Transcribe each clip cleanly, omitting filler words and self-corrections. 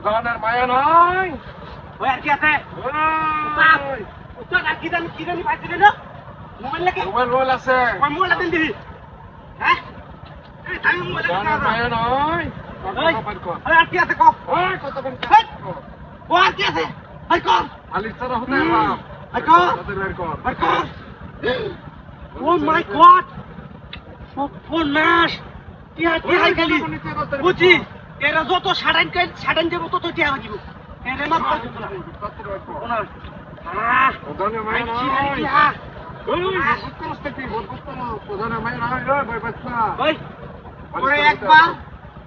গানের মায়া নয় ওই আর কি আছে উস্তাদ আর কি জানি পাইছিলেন না মোবাইল লাগে মোবাইল আছে ওই মোবাইলটা দিন দিবি হ্যাঁ আমি মোবাইল গানের মায়া নয় আরে আর কি আছে কও ও আর কি আছে আই কর আলিসারা হতে বাপ আই কর আই কর ও মাই গড ফোন ম্যাশ কি হাই গেলি বুঝি এরা যত সাড়ান দেবো তত টিয়া দিব এরে মাপ ওনার গানের মায়া নয় ওই একবার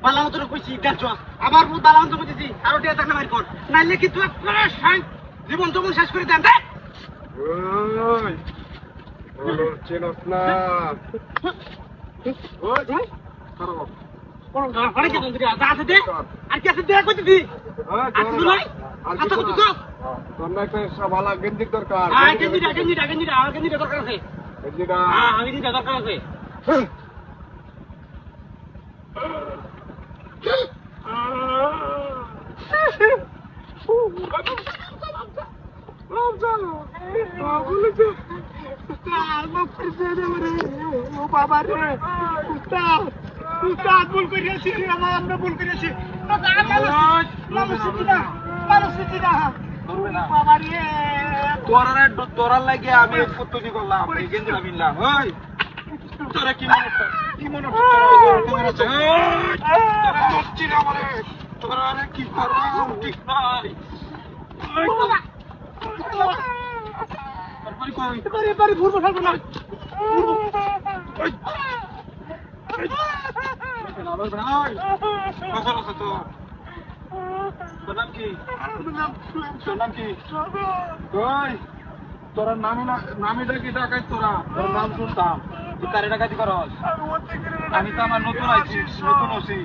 বালাম তোর কইছি দেখছ আবার মু বালাম তো বুঝিছি আরো টিয়া থাকলে বাইর কর নাইলে কি তুই জীবন তো শেষ করে দেন দেখ চেনস না কোন গান ফাড়ে কেন দিরা যা আছে দে আর কি আছে দে কইতে দি আছে তুই আচ্ছা কত তো তোর একটা ভালো গেঞ্জি দরকার হ্যাঁ গেঞ্জি দরকার আছে গেঞ্জিটা হ্যাঁ গেঞ্জি দরকার আছে বাবা রে উস্তাদ ভুল করিয়াছি আমরা ভুল করিয়াছি তোরার লাগে আমি কতটি করলাম এই গেঞ্জিটা কিনলাম ওই তোরা কি মনে তোরা কি করলাম ঠিক নাই বাড়ি ঘুরবো থাকবো না তোর নাম কি তোরা নামি ডাকি ডাকাই তোরা তোর নাম শুনতাম তুই কারে ডাকাতি করস আমি তো আমার নতুন আছি নতুন আছি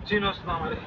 চিনস না আমারে